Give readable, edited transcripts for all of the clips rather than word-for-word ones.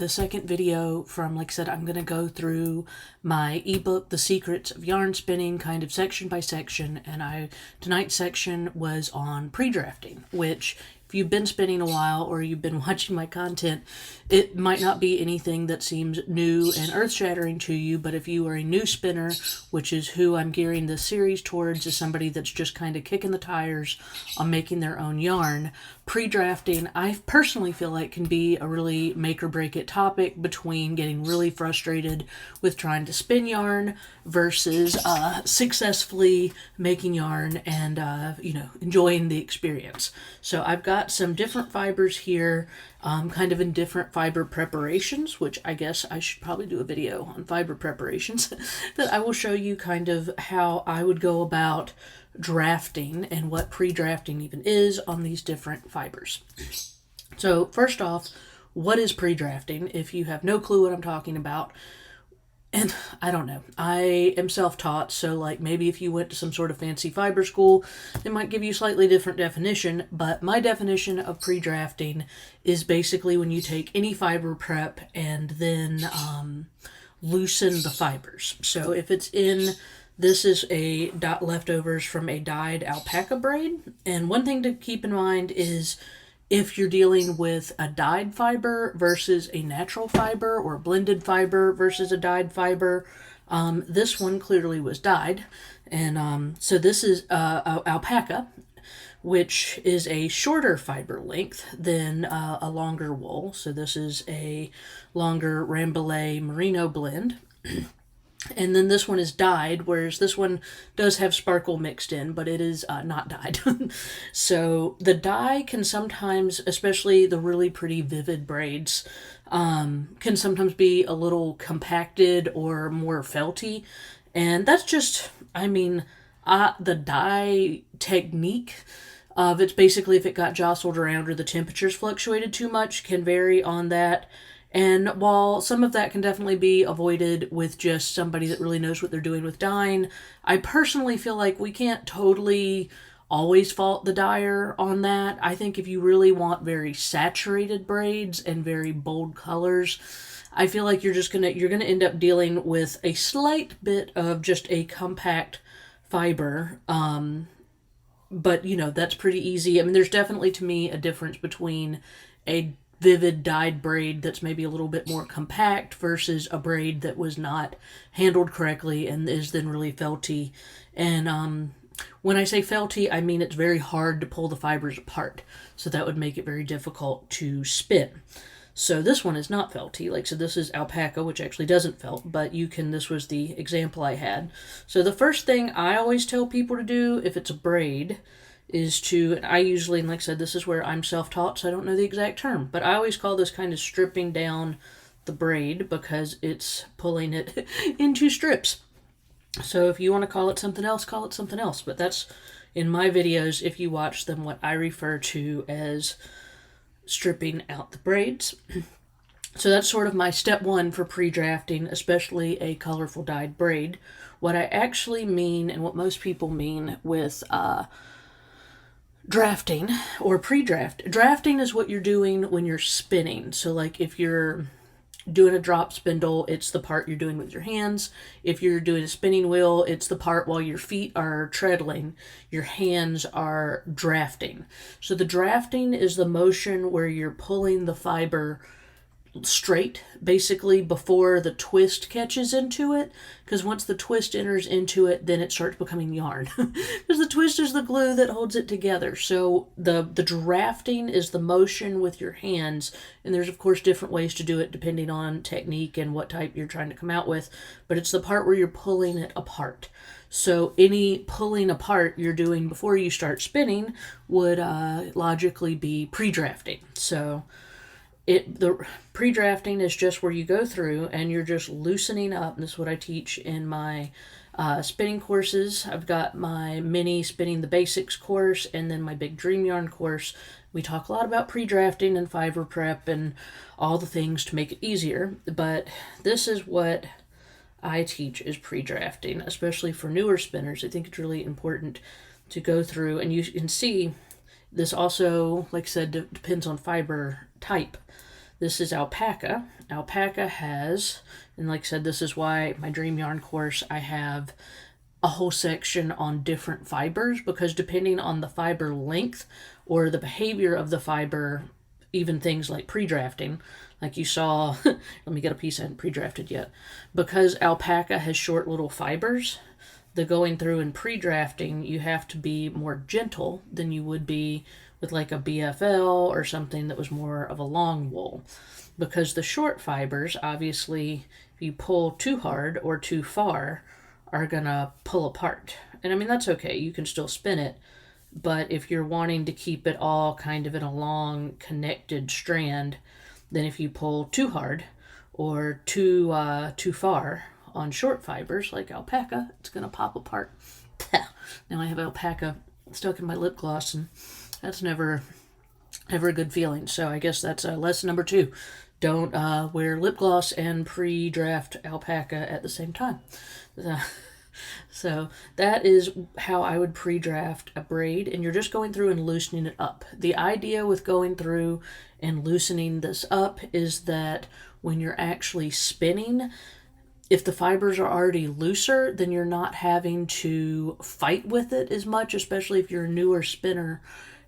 the second video from, like I said, I'm going to go through my ebook, The Secrets of Yarn Spinning, kind of section by section, and tonight's section was on pre-drafting, which if you've been spinning a while or you've been watching my content, it might not be anything that seems new and earth-shattering to you, but if you are a new spinner, which is who I'm gearing this series towards, as somebody that's just kind of kicking the tires on making their own yarn, pre-drafting, I personally feel like can be a really make or break it topic between getting really frustrated with trying to spin yarn versus successfully making yarn and, enjoying the experience. So I've got some different fibers here, kind of in different fiber preparations, which I guess I should probably do a video on fiber preparations that I will show you kind of how I would go about drafting and what pre-drafting even is on these different fibers. So first off, what is pre-drafting? If you have no clue what I'm talking about, and I don't know, I am self-taught, so like maybe if you went to some sort of fancy fiber school, they might give you a slightly different definition, but my definition of pre-drafting is basically when you take any fiber prep and then loosen the fibers. So if it's in, this is a leftovers from a dyed alpaca braid, and one thing to keep in mind is if you're dealing with a dyed fiber versus a natural fiber or a blended fiber versus a dyed fiber, this one clearly was dyed. And so this is alpaca, which is a shorter fiber length than a longer wool. So this is a longer Rambouillet merino blend. And then this one is dyed, whereas this one does have sparkle mixed in, but it is not dyed. So the dye can sometimes, especially the really pretty vivid braids, can sometimes be a little compacted or more felty. And that's just, the dye technique of it's basically if it got jostled around or the temperatures fluctuated too much can vary on that. And while some of that can definitely be avoided with just somebody that really knows what they're doing with dyeing, I personally feel like we can't totally always fault the dyer on that. I think if you really want very saturated braids and very bold colors, I feel like you're gonna end up dealing with a slight bit of just a compact fiber. But that's pretty easy. There's definitely to me a difference between a vivid dyed braid that's maybe a little bit more compact versus a braid that was not handled correctly and is then really felty. And when I say felty, I mean it's very hard to pull the fibers apart, so that would make it very difficult to spin. So this one is not felty, so this is alpaca, which actually doesn't felt, but this was the example I had. So the first thing I always tell people to do if it's a braid is to, and I usually, and like I said, this is where I'm self-taught, so I don't know the exact term, but I always call this kind of stripping down the braid because it's pulling it into strips. So if you want to call it something else, call it something else. But that's, in my videos, if you watch them, what I refer to as stripping out the braids. So that's sort of my step one for pre-drafting, especially a colorful dyed braid. What I actually mean, and what most people mean with drafting or pre-draft. Drafting is what you're doing when you're spinning. So like if you're doing a drop spindle, it's the part you're doing with your hands. If you're doing a spinning wheel, it's the part while your feet are treadling, your hands are drafting. So the drafting is the motion where you're pulling the fiber straight, basically, before the twist catches into it, because once the twist enters into it, then it starts becoming yarn, because the twist is the glue that holds it together. So the drafting is the motion with your hands, and there's of course different ways to do it depending on technique and what type you're trying to come out with, but it's the part where you're pulling it apart. So any pulling apart you're doing before you start spinning would logically be pre-drafting. So the pre-drafting is just where you go through and you're just loosening up. And this is what I teach in my spinning courses. I've got my mini Spinning the Basics course and then my big Dream Yarn course. We talk a lot about pre-drafting and fiber prep and all the things to make it easier. But this is what I teach is pre-drafting, especially for newer spinners. I think it's really important to go through, and you can see this also, like I said, depends on fiber type. This is alpaca. Alpaca has, and like I said, this is why my Dream Yarn course, I have a whole section on different fibers, because depending on the fiber length or the behavior of the fiber, even things like pre-drafting, like you saw, let me get a piece I hadn't pre-drafted yet. Because alpaca has short little fibers, the going through and pre-drafting, you have to be more gentle than you would be with like a BFL or something that was more of a long wool. Because the short fibers, obviously, if you pull too hard or too far, are gonna pull apart. And I mean, that's okay, you can still spin it, but if you're wanting to keep it all kind of in a long connected strand, then if you pull too hard or too far on short fibers like alpaca, it's gonna pop apart. Now I have alpaca stuck in my lip gloss, and that's never a good feeling. So I guess that's lesson number 2. Don't wear lip gloss and pre-draft alpaca at the same time. So that is how I would pre-draft a braid, and you're just going through and loosening it up. The idea with going through and loosening this up is that when you're actually spinning, if the fibers are already looser, then you're not having to fight with it as much, especially if you're a newer spinner,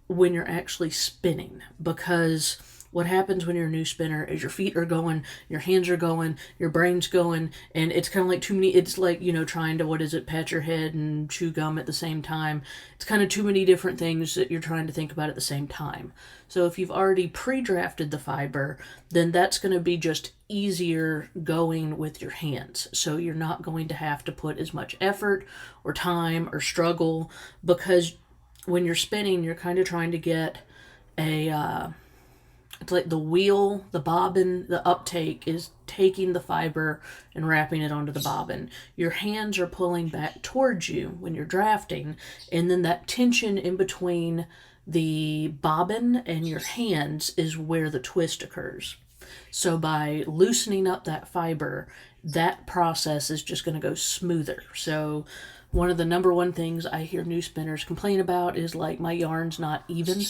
when you're actually spinning. Because what happens when you're a new spinner is your feet are going, your hands are going, your brain's going, and it's kind of like too many, it's like, trying to, pat your head and chew gum at the same time. It's kind of too many different things that you're trying to think about at the same time. So if you've already pre-drafted the fiber, then that's going to be just easier going with your hands. So you're not going to have to put as much effort or time or struggle, because when you're spinning, you're kind of trying to get it's like the wheel, the bobbin, the uptake is taking the fiber and wrapping it onto the bobbin. Your hands are pulling back towards you when you're drafting, and then that tension in between the bobbin and your hands is where the twist occurs. So by loosening up that fiber, that process is just going to go smoother. So one of the number one things I hear new spinners complain about is like, my yarn's not even.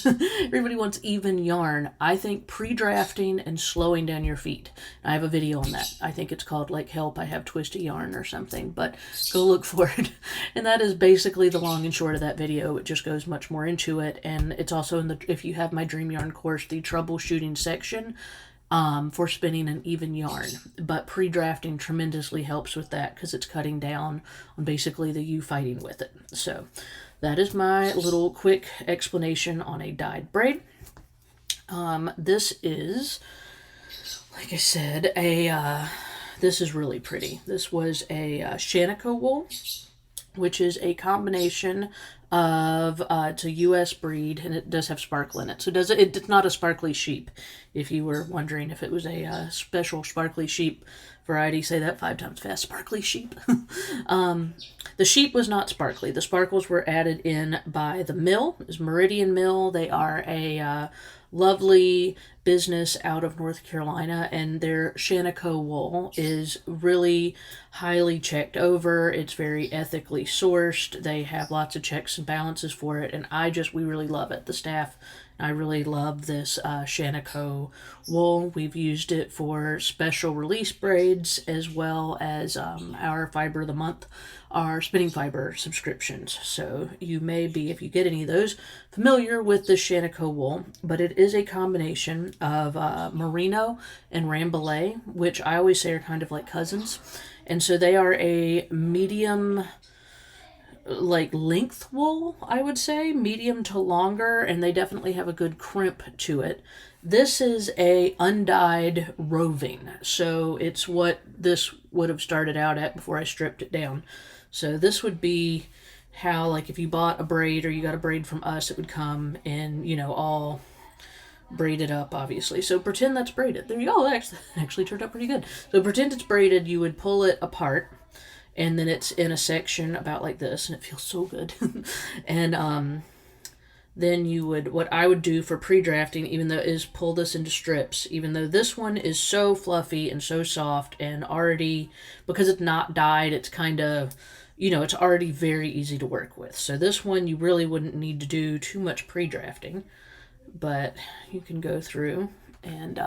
Everybody wants even yarn. I think pre-drafting and slowing down your feet. I have a video on that. I think it's called like Help I Have Twisty Yarn or something, but go look for it. And that is basically the long and short of that video. It just goes much more into it. And it's also in the, if you have my Dream Yarn course, the troubleshooting section for spinning an even yarn. But pre-drafting tremendously helps with that, because it's cutting down on basically the you fighting with it. So that is my little quick explanation on a dyed braid. This is, like I said, this is really pretty. This was a Shanico wool, which is a combination of, it's a U.S. breed, and it does have sparkle in it. So it's not a sparkly sheep, if you were wondering if it was a special sparkly sheep variety. Say that 5 times fast. Sparkly sheep. The sheep was not sparkly. The sparkles were added in by the mill. It's Meridian Mill. They are a lovely business out of North Carolina, and their Shanico wool is really highly checked over. It's very ethically sourced. They have lots of checks and balances for it, and we really love it. The staff, I really love this Shanico wool. We've used it for special release braids, as well as our Fiber of the Month, our spinning fiber subscriptions. So you may be, if you get any of those, familiar with the Shanico wool, but it is a combination of merino and rambouillet, which I always say are kind of like cousins. And so they are a medium, like length wool, I would say, medium to longer, and they definitely have a good crimp to it. This is a undyed roving, so it's what this would have started out at before I stripped it down. So this would be how, like, if you bought a braid or you got a braid from us, it would come in, all braided up, obviously. So pretend that's braided. There you go. Actually turned out pretty good. So pretend it's braided. You would pull it apart, and then it's in a section about like this, and it feels so good. And then what I would do for pre-drafting, even though, is pull this into strips, even though this one is so fluffy and so soft, and already, because it's not dyed, it's kind of, it's already very easy to work with. So this one, you really wouldn't need to do too much pre-drafting, but you can go through and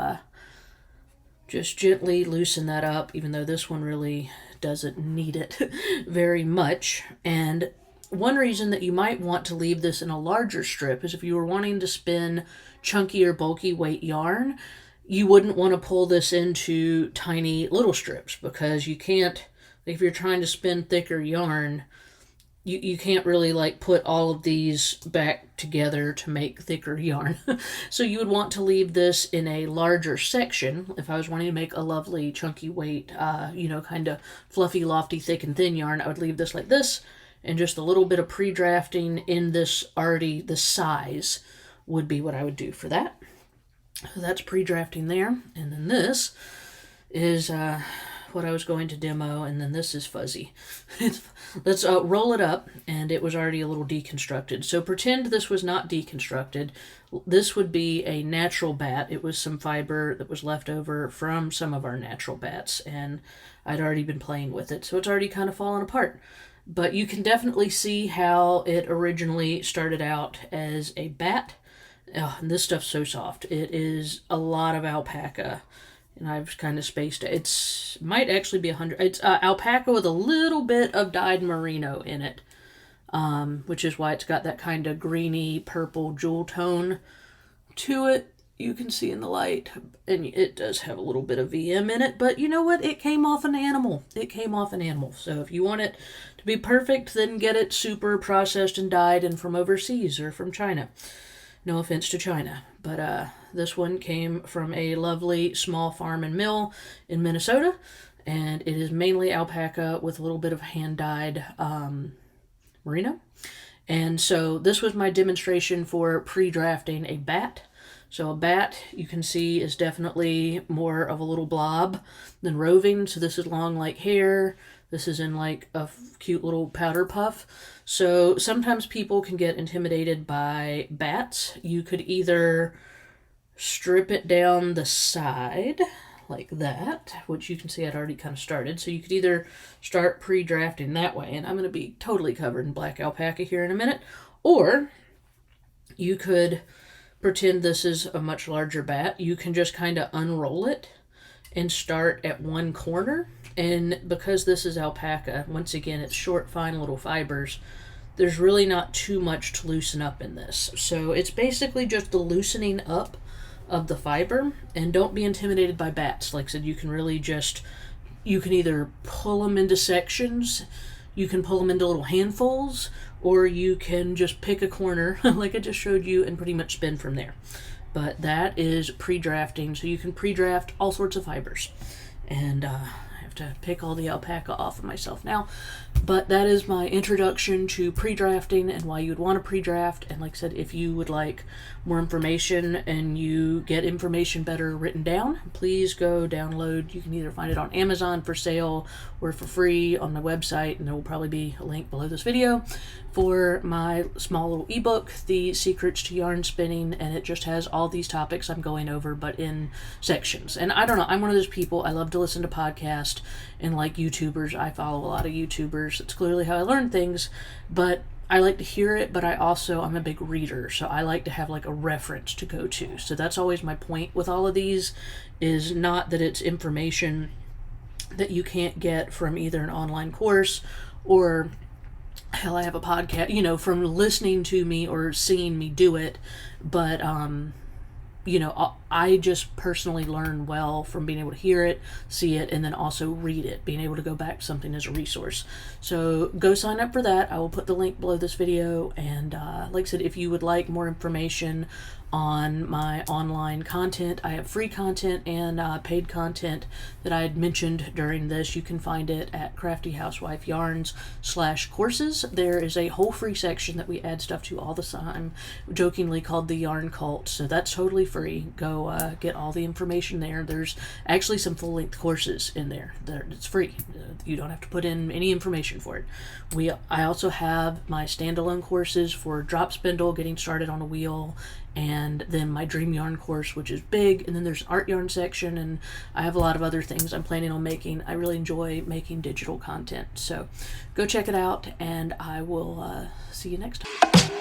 Just gently loosen that up, even though this one really doesn't need it very much. And one reason that you might want to leave this in a larger strip is if you were wanting to spin chunky or bulky weight yarn, you wouldn't want to pull this into tiny little strips, because you can't, if you're trying to spin thicker yarn, you can't really like put all of these back together to make thicker yarn. So you would want to leave this in a larger section. If I was wanting to make a lovely chunky weight, kind of fluffy, lofty, thick and thin yarn, I would leave this like this, and just a little bit of pre-drafting in this already, the size would be what I would do for that. So that's pre-drafting there. And then this is what I was going to demo, and then this is fuzzy. Let's roll it up, and it was already a little deconstructed. So pretend this was not deconstructed. This would be a natural bat. It was some fiber that was left over from some of our natural bats, and I'd already been playing with it, so it's already kind of fallen apart. But you can definitely see how it originally started out as a bat. Oh, and this stuff's so soft. It is a lot of alpaca. And I've kind of spaced it. It's might actually be 100. It's alpaca with a little bit of dyed merino in it, which is why it's got that kind of greeny purple jewel tone to it. You can see in the light, and it does have a little bit of VM in it. But you know what? It came off an animal. It came off an animal. So if you want it to be perfect, then get it super processed and dyed and from overseas or from China. No offense to China, but this one came from a lovely small farm and mill in Minnesota, and it is mainly alpaca with a little bit of hand-dyed merino. And so this was my demonstration for pre-drafting a bat. So a bat, you can see, is definitely more of a little blob than roving. So this is long like hair. This is in like a cute little powder puff. So sometimes people can get intimidated by bats. You could either strip it down the side like that, which you can see I'd already kind of started. So you could either start pre-drafting that way, and I'm going to be totally covered in black alpaca here in a minute, or you could pretend this is a much larger bat. You can just kind of unroll it and start at one corner. And because this is alpaca, once again, it's short, fine little fibers, there's really not too much to loosen up in this. So it's basically just the loosening up of the fiber. And don't be intimidated by bats. Like I said, you can really just, you can either pull them into sections, you can pull them into little handfuls, or you can just pick a corner like I just showed you and pretty much spin from there. But that is pre-drafting, so you can pre-draft all sorts of fibers. And I have to pick all the alpaca off of myself now. But that is my introduction to pre-drafting and why you would want to pre-draft. And like I said, if you would like more information and you get information better written down, please go download. You can either find it on Amazon for sale or for free on my website, and there will probably be a link below this video for my small little ebook, The Secrets to Yarn Spinning, and it just has all these topics I'm going over, but in sections. And I don't know, I'm one of those people, I love to listen to podcasts and like YouTubers. I follow a lot of YouTubers. It's clearly how I learn things, but I like to hear it, but I'm a big reader, so I like to have like a reference to go to. So that's always my point with all of these, is not that it's information that you can't get from either an online course or, hell, I have a podcast, from listening to me or seeing me do it, but I just personally learn well from being able to hear it, see it, and then also read it, being able to go back to something as a resource. So go sign up for that. I will put the link below this video. And like I said, if you would like more information on my online content, I have free content and paid content that I had mentioned during this. You can find it at craftyhousewifeyarns/courses. There is a whole free section that we add stuff to all the time, jokingly called the Yarn Cult. So that's totally free. Go get all the information there. There's actually some full-length courses in there. It's free. You don't have to put in any information for it. I also have my standalone courses for drop spindle, getting started on a wheel, and then my Dream Yarn course, which is big, and then there's an art yarn section, and I have a lot of other things I'm planning on making. I really enjoy making digital content, so go check it out, and I will see you next time.